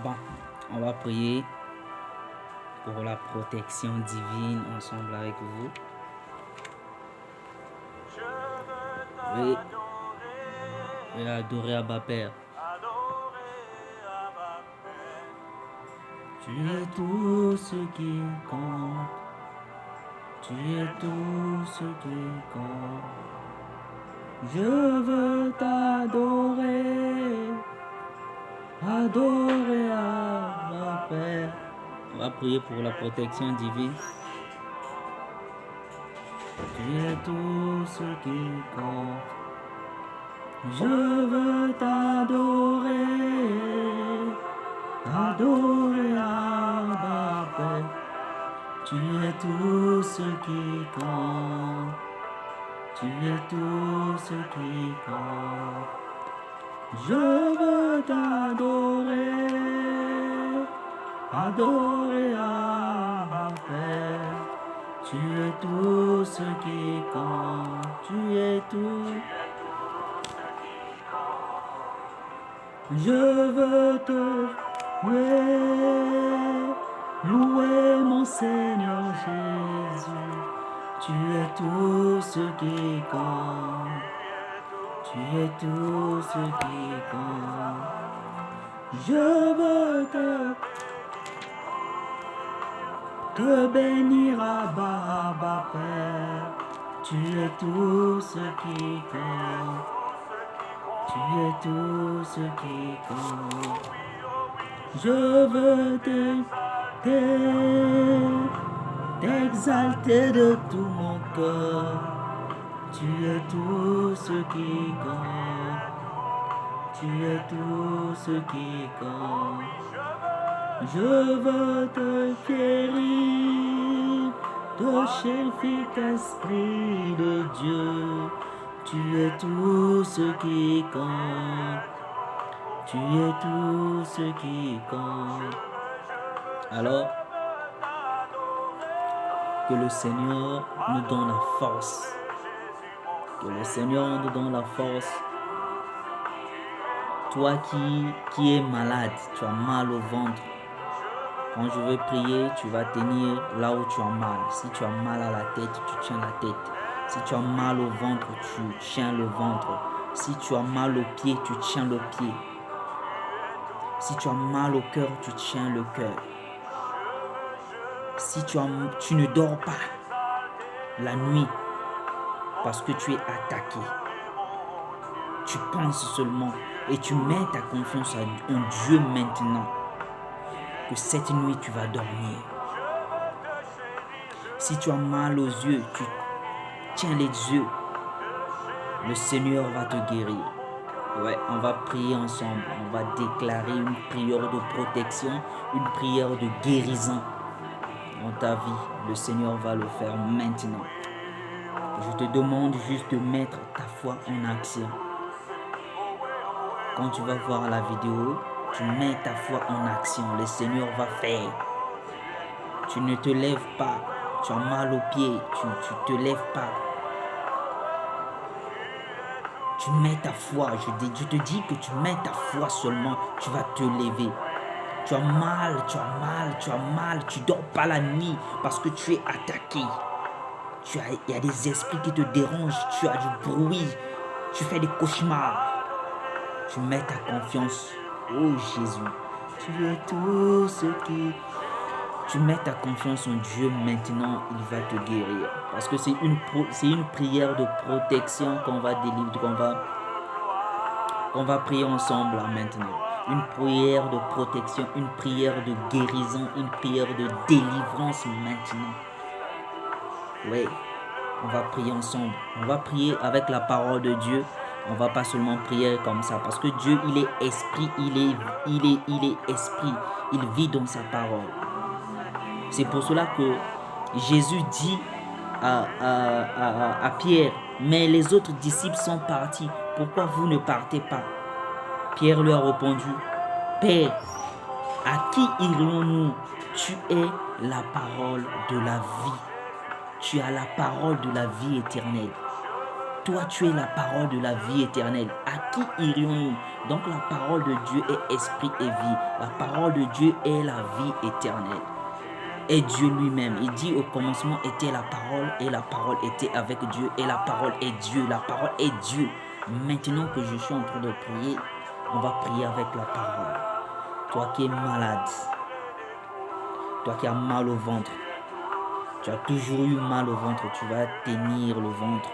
Bon, on va prier pour la protection divine ensemble avec vous. Et adorer Abba Père. Tu es tout ce qui compte. Tu es tout ce qui compte. Je veux t'adorer. Adorer Abba Père. On va prier pour la protection divine. Tu es tout ce qui compte. Je veux t'adorer. Adorer Abba Père. Tu es tout ce qui compte. Tu es tout ce qui compte. Je veux t'adorer. Adorer Abba Père. Tu es tout ce qui compte. Tu es tout. Je veux te louer mon Seigneur Jésus. Tu es tout ce qui compte. Tu es tout ce qui compte. Je veux te bénir Abba Père. Tu es tout ce qui compte. Tu es tout ce qui compte. Je veux t'exalter de tout mon cœur. Tu es tout ce qui compte. Tu es tout ce qui compte. Je veux te chérir, te chérir, Esprit de Dieu. Tu es tout ce qui compte. Tu es tout ce qui compte. Alors, que le Seigneur nous donne la force. Que le Seigneur nous donne la force. Toi qui es malade, tu as mal au ventre. Quand je veux prier, tu vas tenir là où tu as mal. Si tu as mal à la tête, tu tiens la tête. Si tu as mal au ventre, tu tiens le ventre. Si tu as mal au pied, tu tiens le pied. Si tu as mal au cœur, tu tiens le cœur. Si tu ne dors pas la nuit parce que tu es attaqué, tu penses seulement et tu mets ta confiance en Dieu maintenant, que cette nuit tu vas dormir. Si tu as mal aux yeux, tu tiens les yeux, le Seigneur va te guérir. Ouais, on va prier ensemble, on va déclarer une prière de protection, une prière de guérison dans ta vie. Le Seigneur va le faire maintenant. Je te demande juste de mettre ta foi en action. Quand tu vas voir la vidéo, tu mets ta foi en action. Le Seigneur va faire. Tu ne te lèves pas. Tu as mal aux pieds. Tu te lèves pas. Tu mets ta foi. Je te dis que tu mets ta foi seulement. Tu vas te lever. Tu as mal. Tu dors pas la nuit parce que tu es attaqué. Il y a des esprits qui te dérangent. Tu as du bruit. Tu fais des cauchemars. Tu mets ta confiance. Oh Jésus. Tu es tout ce qui... Tu mets ta confiance en Dieu maintenant. Il va te guérir. Parce que c'est une prière de protection qu'on va délivrer. Qu'on va prier ensemble là, maintenant. Une prière de protection. Une prière de guérison. Une prière de délivrance maintenant. Oui. On va prier ensemble. On va prier avec la parole de Dieu. On va pas seulement prier comme ça. Parce que Dieu, il est esprit. Il est esprit. Il vit dans sa parole. C'est pour cela que Jésus dit à Pierre, mais les autres disciples sont partis. Pourquoi vous ne partez pas? Pierre lui a répondu, Père, à qui irons-nous? Tu es la parole de la vie. Tu as la parole de la vie éternelle. Toi, tu es la parole de la vie éternelle. À qui irions-nous? Donc la parole de Dieu est esprit et vie. La parole de Dieu est la vie éternelle. Et Dieu lui-même, il dit au commencement était la parole et la parole était avec Dieu et la parole est Dieu. La parole est Dieu. Maintenant que je suis en train de prier, on va prier avec la parole. Toi qui es malade, toi qui as mal au ventre, tu as toujours eu mal au ventre, tu vas tenir le ventre.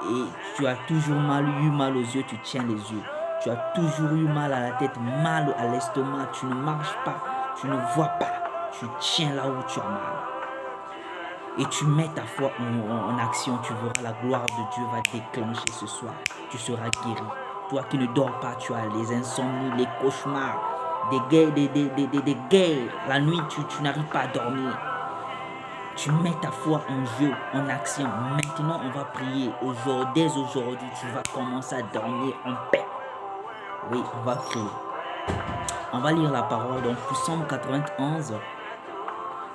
Et tu as toujours eu mal aux yeux, tu tiens les yeux. Tu as toujours eu mal à la tête, mal à l'estomac, tu ne marches pas, tu ne vois pas, tu tiens là où tu as mal. Et tu mets ta foi en action, tu verras la gloire de Dieu va déclencher ce soir. Tu seras guéri. Toi qui ne dors pas, tu as les insomnies, les cauchemars, des guerres. La nuit, tu n'arrives pas à dormir. Tu mets ta foi en jeu, en action. Maintenant, on va prier. Dès aujourd'hui, tu vas commencer à dormir en paix. Oui, on va prier. On va lire la parole dans Psaume 91.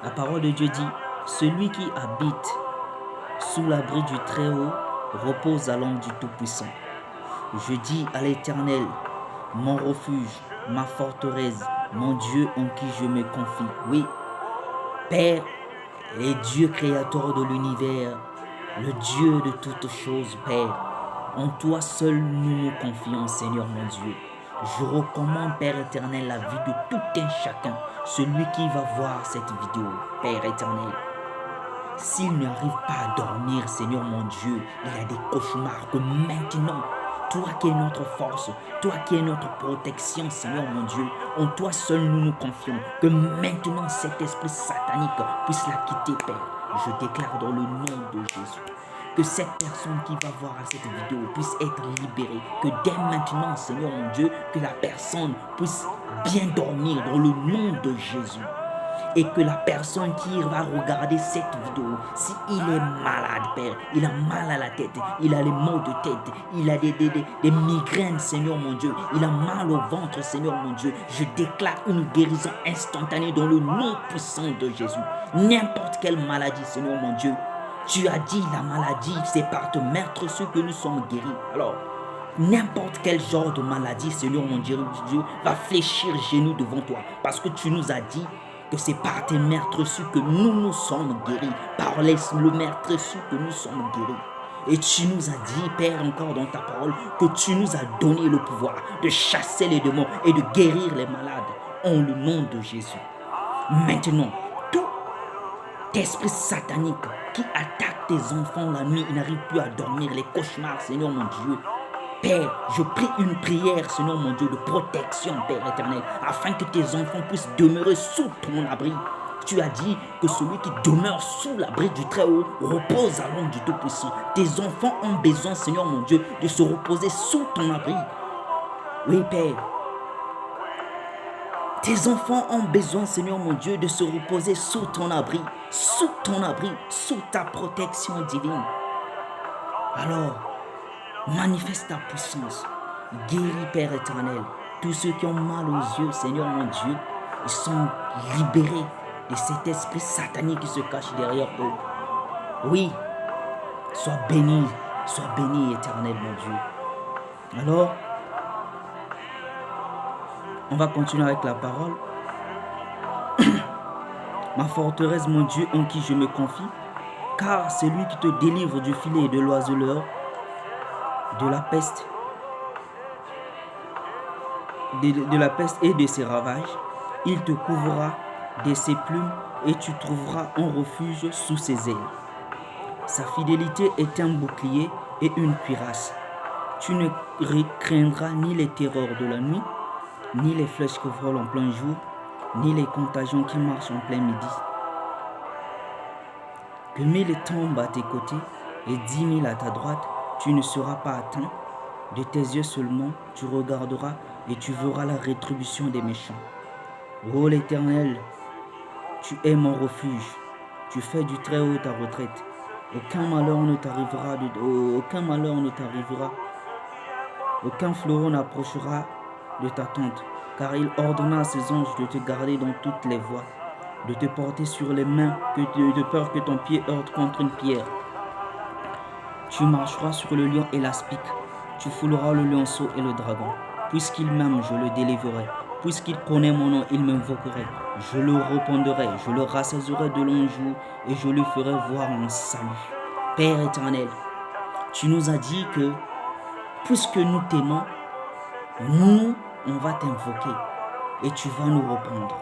La parole de Dieu dit, « Celui qui habite sous l'abri du Très-Haut repose à l'ombre du Tout-Puissant. Je dis à l'Éternel, mon refuge, ma forteresse, mon Dieu en qui je me confie. » Oui, Père et Dieu créateur de l'univers, le Dieu de toutes choses, Père. En toi seul nous nous confions, Seigneur mon Dieu. Je recommande, Père éternel, la vie de tout un chacun, celui qui va voir cette vidéo, Père éternel. S'il n'arrive pas à dormir, Seigneur mon Dieu, il a des cauchemars que maintenant, toi qui es notre force, toi qui es notre protection, Seigneur mon Dieu, en toi seul nous nous confions, que maintenant cet esprit satanique puisse la quitter, Père. Je déclare dans le nom de Jésus que cette personne qui va voir cette vidéo puisse être libérée, que dès maintenant, Seigneur mon Dieu, que la personne puisse bien dormir dans le nom de Jésus. Et que la personne qui va regarder cette vidéo, s'il est malade, Père, il a mal à la tête, il a les maux de tête, il a des migraines, Seigneur mon Dieu, il a mal au ventre, Seigneur mon Dieu, je déclare une guérison instantanée dans le nom puissant de Jésus. N'importe quelle maladie, Seigneur mon Dieu, tu as dit la maladie, c'est par te mettre ceux que nous sommes guéris. Alors, n'importe quel genre de maladie, Seigneur mon Dieu, va fléchir genoux devant toi, parce que tu nous as dit que c'est par tes meurtres que nous sommes guéris, par le meurtre que nous sommes guéris. Et tu nous as dit, Père, encore dans ta parole, que tu nous as donné le pouvoir de chasser les démons et de guérir les malades, en le nom de Jésus. Maintenant, tout esprit satanique qui attaque tes enfants la nuit, ils n'arrivent plus à dormir, les cauchemars, Seigneur mon Dieu, Père, je prie une prière, Seigneur mon Dieu, de protection, Père éternel, afin que tes enfants puissent demeurer sous ton abri. Tu as dit que celui qui demeure sous l'abri du Très-Haut repose à l'ombre du Tout-Puissant. Tes enfants ont besoin, Seigneur mon Dieu, de se reposer sous ton abri. Oui, Père. Tes enfants ont besoin, Seigneur mon Dieu, de se reposer sous ton abri, sous ta protection divine. Alors, manifeste ta puissance. Guéris, Père éternel. Tous ceux qui ont mal aux yeux, Seigneur mon Dieu, ils sont libérés de cet esprit satanique qui se cache derrière eux. Oui, sois béni, éternel mon Dieu. Alors, on va continuer avec la parole. Ma forteresse, mon Dieu, en qui je me confie, car c'est lui qui te délivre du filet et de l'oiseleur, de la peste, de la peste et de ses ravages. Il te couvrira de ses plumes et tu trouveras un refuge sous ses ailes. Sa fidélité est un bouclier et une cuirasse. Tu ne craindras ni les terreurs de la nuit, ni les flèches qui volent en plein jour, ni les contagions qui marchent en plein midi. Que 1000 tombent à tes côtés et 10 000 à ta droite, tu ne seras pas atteint. De tes yeux seulement, tu regarderas et tu verras la rétribution des méchants. Ô l'Éternel, tu es mon refuge. Tu fais du Très-Haut ta retraite. Aucun malheur ne t'arrivera. Aucun fleuron n'approchera de ta tente, car il ordonna à ses anges de te garder dans toutes les voies, de te porter sur les mains, de peur que ton pied heurte contre une pierre. Tu marcheras sur le lion et l'aspic, tu fouleras le lionceau et le dragon. Puisqu'il m'aime, je le délivrerai. Puisqu'il connaît mon nom, il m'invoquerait. Je le répondrai, je le rassasierai de longs jours et je lui ferai voir mon salut. Père éternel, tu nous as dit que puisque nous t'aimons, nous, on va t'invoquer et tu vas nous répondre.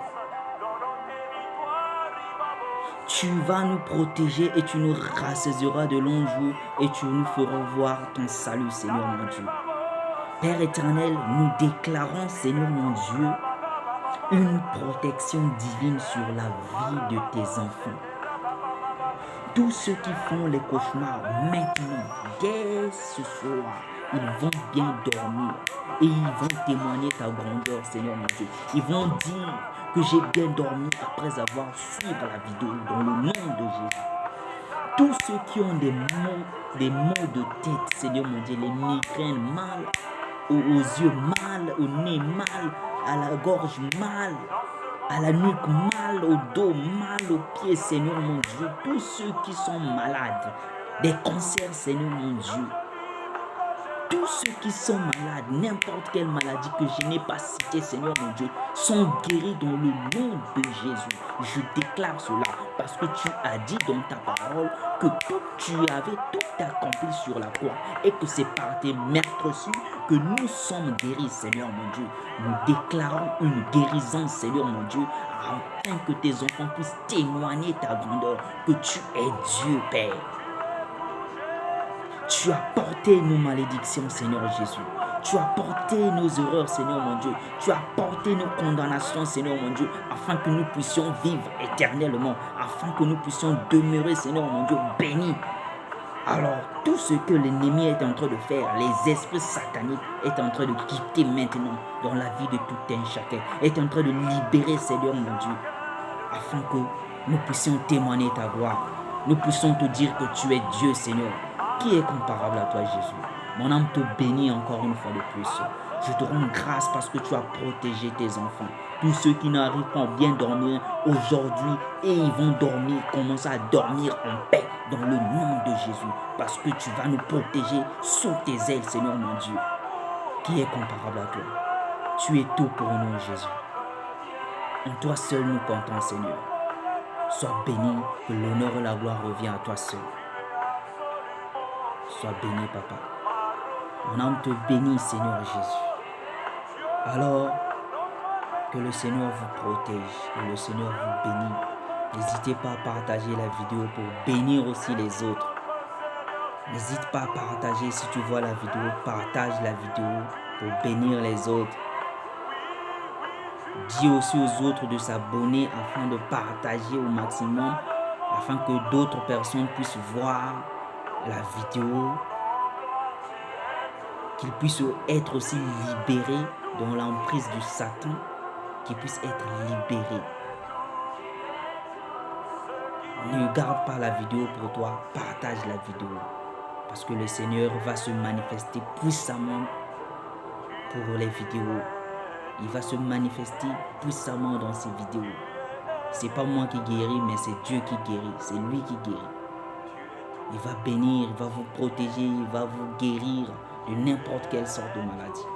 Tu vas nous protéger et tu nous rassasieras de longs jours et tu nous feras voir ton salut, Seigneur mon Dieu. Père éternel, nous déclarons, Seigneur mon Dieu, une protection divine sur la vie de tes enfants. Tous ceux qui font les cauchemars maintenant, dès ce soir, ils vont bien dormir et ils vont témoigner ta grandeur, Seigneur mon Dieu. Ils vont dire que j'ai bien dormi après avoir suivi la vidéo dans le nom de Jésus. Tous ceux qui ont des maux de tête, Seigneur mon Dieu, les migraines, mal aux yeux, mal au nez, mal à la gorge, mal à la nuque, mal au dos, mal aux pieds, Seigneur mon Dieu. Tous ceux qui sont malades, des cancers, Seigneur mon Dieu. Tous ceux qui sont malades, n'importe quelle maladie que je n'ai pas citée, Seigneur mon Dieu, sont guéris dans le nom de Jésus. Je déclare cela parce que tu as dit dans ta parole que tu avais tout accompli sur la croix et que c'est par tes meurtrissures que nous sommes guéris, Seigneur mon Dieu. Nous déclarons une guérison, Seigneur mon Dieu, afin que tes enfants puissent témoigner ta grandeur, que tu es Dieu, Père. Tu as porté nos malédictions, Seigneur Jésus. Tu as porté nos erreurs, Seigneur mon Dieu. Tu as porté nos condamnations, Seigneur mon Dieu, afin que nous puissions vivre éternellement, afin que nous puissions demeurer, Seigneur mon Dieu, bénis. Alors, tout ce que l'ennemi est en train de faire, les esprits sataniques est en train de quitter maintenant dans la vie de tout un chacun, est en train de libérer, Seigneur mon Dieu, afin que nous puissions témoigner ta gloire. Nous puissions te dire que tu es Dieu, Seigneur. Qui est comparable à toi, Jésus? Mon âme te bénit encore une fois de plus. Je te rends grâce parce que tu as protégé tes enfants. Tous ceux qui n'arrivent pas à bien dormir aujourd'hui et ils vont dormir, commencer à dormir en paix dans le nom de Jésus. Parce que tu vas nous protéger sous tes ailes, Seigneur mon Dieu. Qui est comparable à toi? Tu es tout pour nous, Jésus. En toi seul nous comptons, Seigneur. Sois béni, que l'honneur et la gloire reviennent à toi seul. Sois béni, Papa. Mon âme te bénit, Seigneur Jésus. Alors, que le Seigneur vous protège, que le Seigneur vous bénisse. N'hésitez pas à partager la vidéo pour bénir aussi les autres. N'hésite pas à partager si tu vois la vidéo. Partage la vidéo pour bénir les autres. Dis aussi aux autres de s'abonner afin de partager au maximum, afin que d'autres personnes puissent voir la vidéo, qu'ils puissent être aussi libérés dans l'emprise du Satan, qu'ils puissent être libérés. Ne garde pas la vidéo pour toi, partage la vidéo, parce que le Seigneur va se manifester puissamment pour les vidéos. Il va se manifester puissamment dans ces vidéos. C'est pas moi qui guéris, mais c'est Dieu qui guérit, c'est lui qui guérit. Il va bénir, il va vous protéger, il va vous guérir de n'importe quelle sorte de maladie.